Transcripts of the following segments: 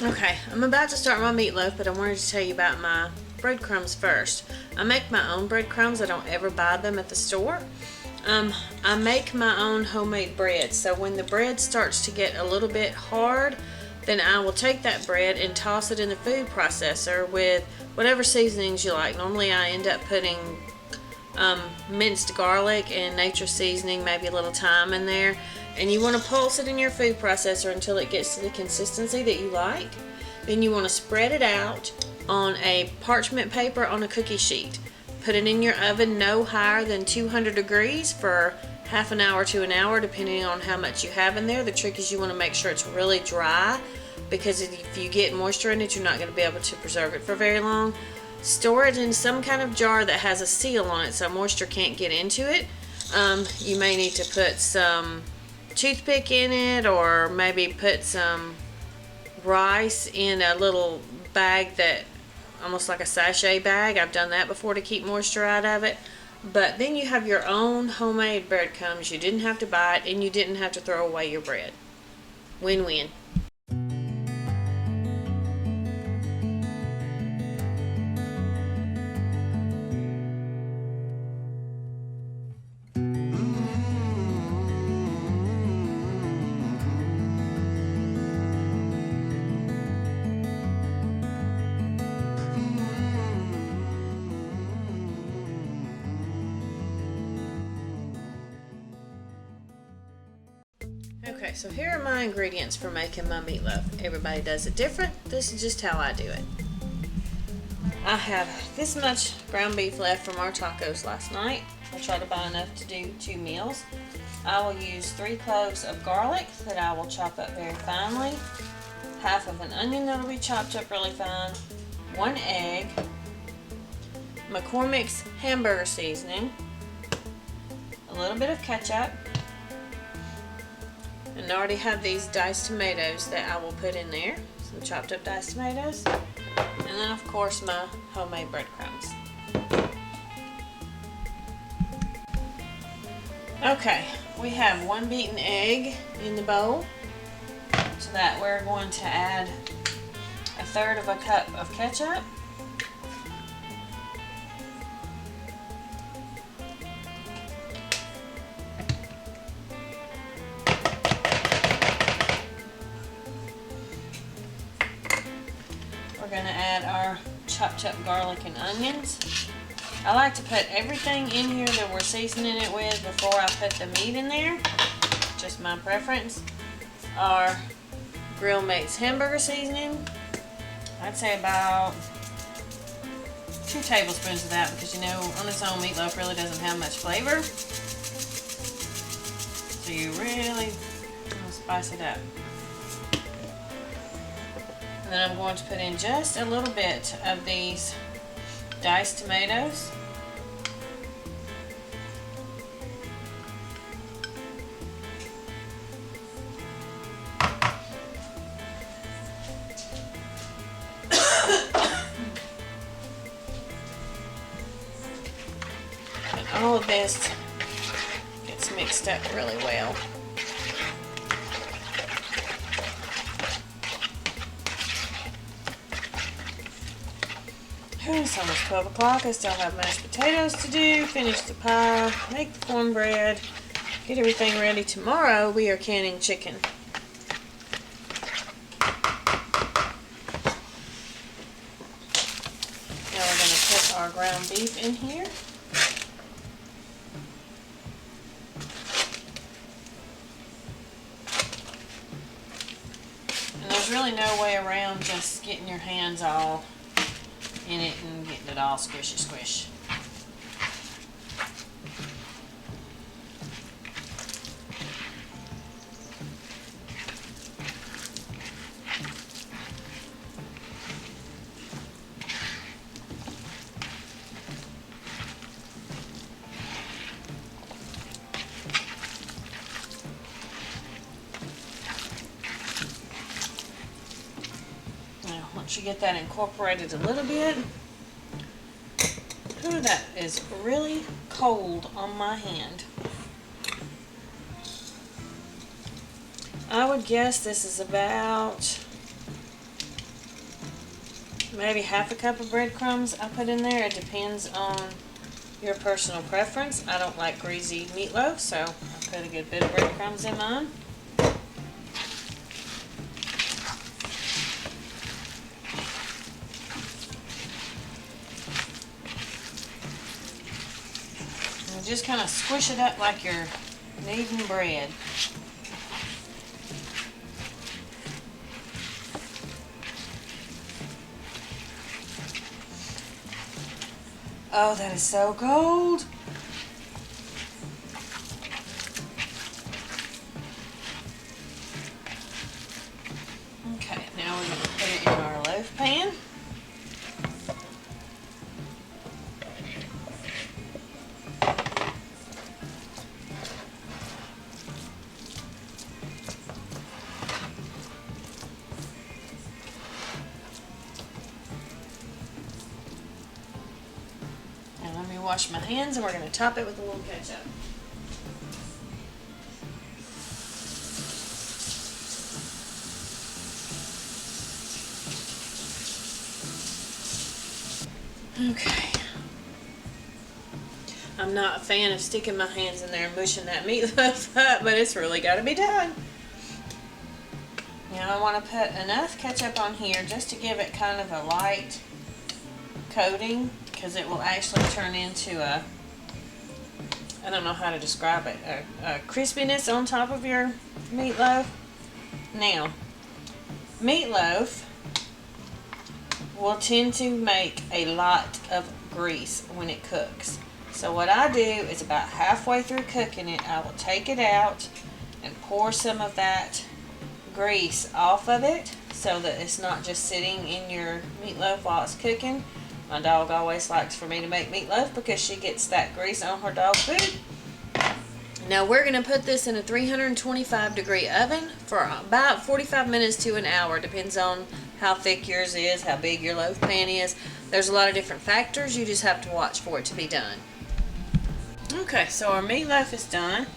Okay, I'm about to start my meatloaf, but I wanted to tell you about my breadcrumbs first. I make my own breadcrumbs. I don't ever buy them at the store. I make my own homemade bread. So when the bread starts to get a little bit hard, then I will take that bread and toss it in the food processor with whatever seasonings you like. Normally I end up putting minced garlic and nature seasoning, maybe a little thyme in there. And you want to pulse it in your food processor until it gets to the consistency that you like. Then you want to spread it out on a parchment paper on a cookie sheet. Put it in your oven no higher than 200 degrees for half an hour to an hour, depending on how much you have in there. The trick is you want to make sure it's really dry, because if you get moisture in it, you're not going to be able to preserve it for very long. Store it in some kind of jar that has a seal on it so moisture can't get into it. You may need to put some toothpick in it, or maybe put some rice in a little bag, that almost like a sachet bag. I've done that before to keep moisture out of it. But then you have your own homemade breadcrumbs. You didn't have to buy it, and you didn't have to throw away your bread. Win-win. Okay, so here are my ingredients for making my meatloaf. Everybody does it different. This is just how I do it. I have this much ground beef left from our tacos last night. I try to buy enough to do 2 meals. I will use 3 cloves of garlic that I will chop up very finely. Half of an onion that will be chopped up really fine. 1 egg. McCormick's Hamburger Seasoning. A little bit of ketchup. And I already have these diced tomatoes that I will put in there. Some chopped up diced tomatoes. And then of course my homemade breadcrumbs. Okay, we have 1 beaten egg in the bowl. To that we're going to add 1/3 of a cup of ketchup. We're going to add our chopped up garlic and onions. I like to put everything in here that we're seasoning it with before I put the meat in there. Just my preference. Our Grill Mates Hamburger Seasoning. I'd say about 2 tablespoons of that, because you know on its own meatloaf really doesn't have much flavor. So you really want to spice it up. And then I'm going to put in just a little bit of these diced tomatoes. And all of this gets mixed up really well. It's almost 12 o'clock. I still have mashed potatoes to do, finish the pie, make the cornbread, get everything ready. Tomorrow we are canning chicken. Now we're going to put our ground beef in here. And there's really no way around just getting your hands all in it and getting it all squishy squish. Now, once you get that incorporated a little bit, ooh, that is really cold on my hand. I would guess this is about maybe half a cup of breadcrumbs I put in there. It depends on your personal preference. I don't like greasy meatloaf, so I put a good bit of breadcrumbs in mine. And just kind of squish it up like you're kneading bread. Oh, that is so cold. Okay, now we're going to put it in our loaf pan. And let me wash my hands, and we're going to top it with a little ketchup. Okay. I'm not a fan of sticking my hands in there and mushing that meatloaf up, but it's really got to be done. Now I want to put enough ketchup on here just to give it kind of a light coating, because it will actually turn into a, I don't know how to describe it, a crispiness on top of your meatloaf. Now, meatloaf will tend to make a lot of grease when it cooks. So what I do is about halfway through cooking it, I will take it out and pour some of that grease off of it so that it's not just sitting in your meatloaf while it's cooking. My dog always likes for me to make meatloaf because she gets that grease on her dog food. Now we're going to put this in a 325-degree oven for about 45 minutes to an hour. Depends on how thick yours is, how big your loaf pan is. There's a lot of different factors. You just have to watch for it to be done. Okay, so our meatloaf is done.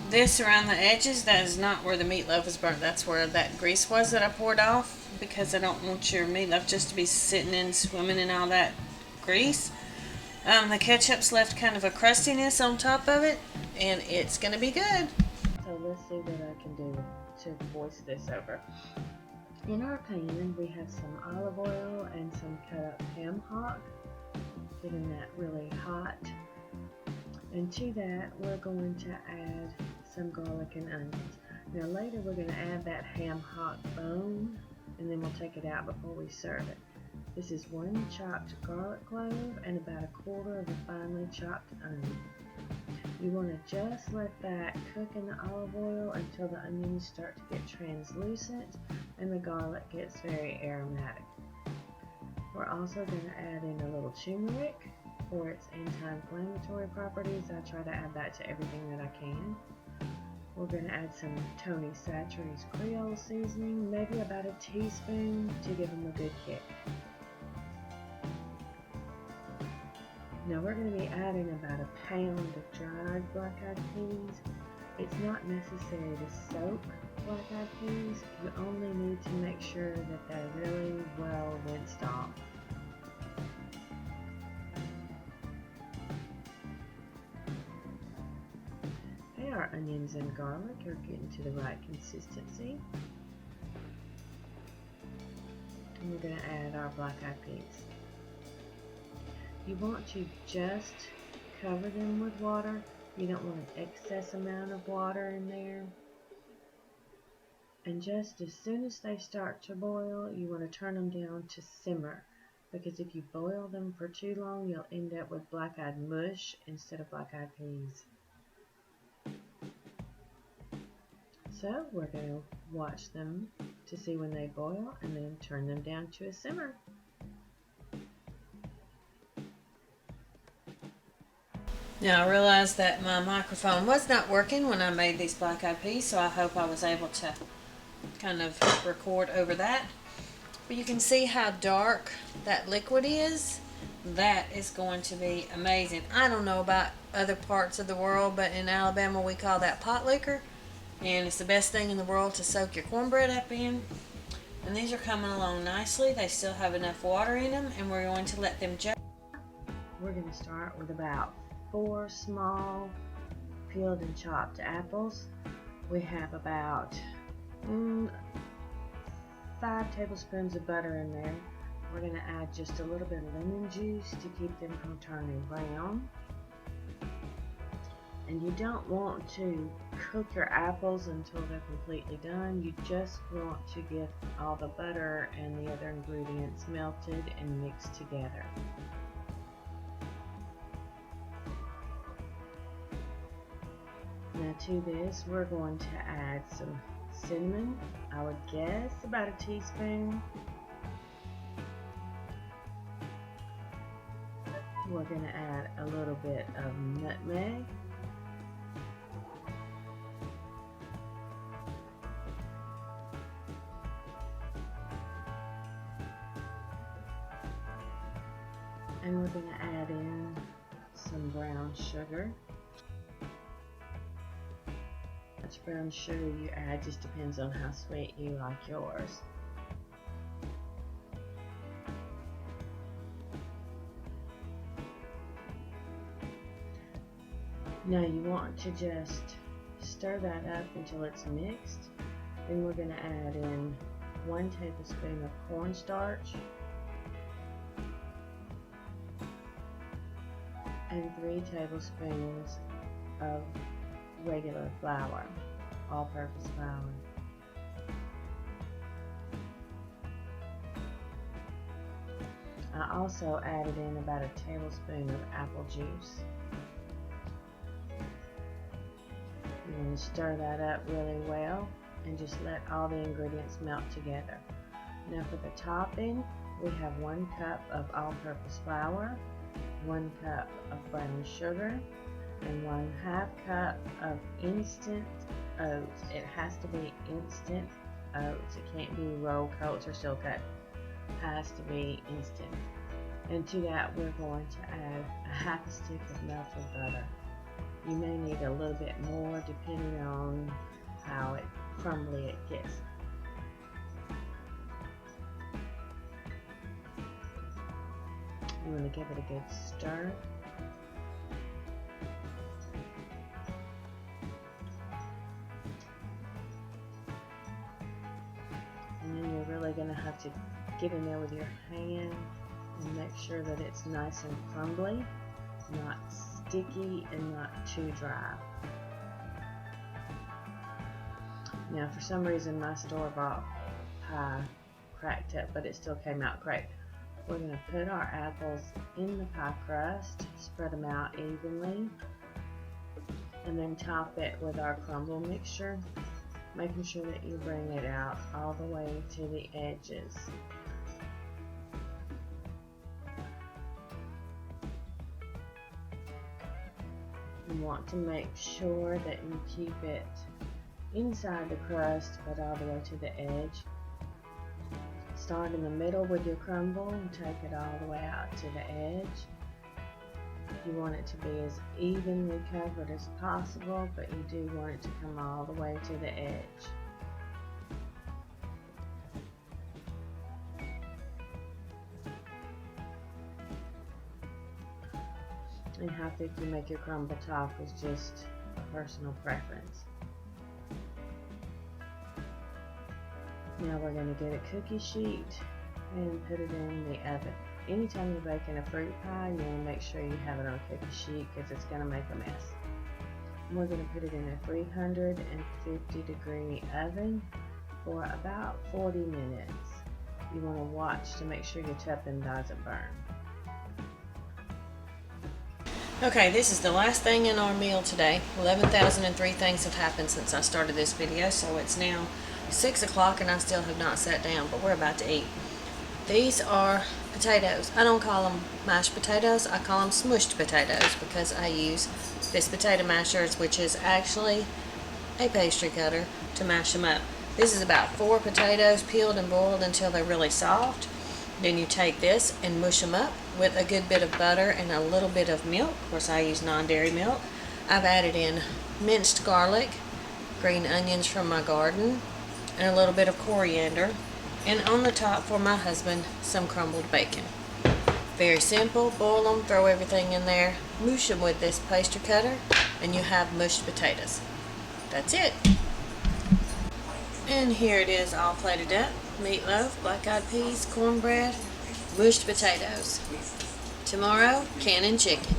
This around the edges, that is not where the meatloaf is burnt. That's where that grease was that I poured off, because I don't want your meatloaf just to be sitting and swimming in all that grease. The ketchup's left kind of a crustiness on top of it, and it's going to be good. So let's see what I can do to voice this over. In our pan, we have some olive oil and some cut up ham hock, getting that really hot. And to that, we're going to add some garlic and onions. Now later, we're going to add that ham hock bone, and then we'll take it out before we serve it. This is 1 chopped garlic clove and about 1/4 of a finely chopped onion. You want to just let that cook in the olive oil until the onions start to get translucent and the garlic gets very aromatic. We're also going to add in a little turmeric for its anti-inflammatory properties. I try to add that to everything that I can. We're going to add some Tony Chachere's Creole seasoning, maybe about a teaspoon to give them a good kick. Now we're going to be adding about 1 pound of dried black-eyed peas. It's not necessary to soak black-eyed peas. You only need to make sure that they're really well rinsed off. Okay, our onions and garlic are getting to the right consistency. And we're going to add our black-eyed peas. You want to just cover them with water. You don't want an excess amount of water in there. And just as soon as they start to boil, you want to turn them down to simmer. Because if you boil them for too long, you'll end up with black-eyed mush instead of black-eyed peas. So we're going to watch them to see when they boil and then turn them down to a simmer. Now I realized that my microphone was not working when I made these black-eyed peas, so I hope I was able to kind of record over that. But you can see how dark that liquid is. That is going to be amazing. I don't know about other parts of the world, but in Alabama we call that pot liquor, and it's the best thing in the world to soak your cornbread up in. And these are coming along nicely. They still have enough water in them, and we're going to let them jug. We're going to start with about 4 small peeled and chopped apples. We have about 5 tablespoons of butter in there. We're going to add just a little bit of lemon juice to keep them from turning brown. And you don't want to cook your apples until they're completely done. You just want to get all the butter and the other ingredients melted and mixed together. Now to this, we're going to add some cinnamon. I would guess about a teaspoon. We're going to add a little bit of nutmeg. And we're going to add in some brown sugar. How much brown sugar you add just depends on how sweet you like yours. Now you want to just stir that up until it's mixed. Then we're going to add in 1 tablespoon of cornstarch and 3 tablespoons of regular flour, all-purpose flour. I also added in about a tablespoon of apple juice. You're going to stir that up really well and just let all the ingredients melt together. Now for the topping, we have 1 cup of all-purpose flour, 1 cup of brown sugar, and 1/2 cup of instant oats. It has to be instant oats. It can't be rolled oats or still cut. It has to be instant. And to that, we're going to add a 1/2 stick of melted butter. You may need a little bit more depending on how crumbly it gets. You want to give it a good stir. And then you're really going to have to get in there with your hand and make sure that it's nice and crumbly, not sticky and not too dry. Now for some reason my store-bought pie cracked up, but it still came out great. We're going to put our apples in the pie crust, spread them out evenly, and then top it with our crumble mixture, making sure that you bring it out all the way to the edges. You want to make sure that you keep it inside the crust but all the way to the edge. Start in the middle with your crumble and take it all the way out to the edge. You want it to be as evenly covered as possible, but you do want it to come all the way to the edge. And how thick you make your crumble top is just a personal preference. Now we're going to get a cookie sheet and put it in the oven. Anytime you're baking a fruit pie, you want to make sure you have it on a cookie sheet because it's going to make a mess. And we're going to put it in a 350 degree oven for about 40 minutes. You want to watch to make sure your tupping doesn't burn. Okay, this is the last thing in our meal today. 11,003 things have happened since I started this video, so it's now 6 o'clock and I still have not sat down, but we're about to eat. These are potatoes. I don't call them mashed potatoes, I call them smushed potatoes because I use this potato masher, which is actually a pastry cutter, to mash them up. This is about 4 potatoes peeled and boiled until they're really soft. Then you take this and mush them up with a good bit of butter and a little bit of milk. Of course, I use non-dairy milk. I've added in minced garlic, green onions from my garden, and a little bit of coriander. And on the top for my husband, some crumbled bacon. Very simple. Boil them, throw everything in there, mush them with this pastry cutter, and you have mushed potatoes. That's it. And here it is all plated up. Meatloaf, black-eyed peas, cornbread, mushed potatoes. Tomorrow, canning chicken.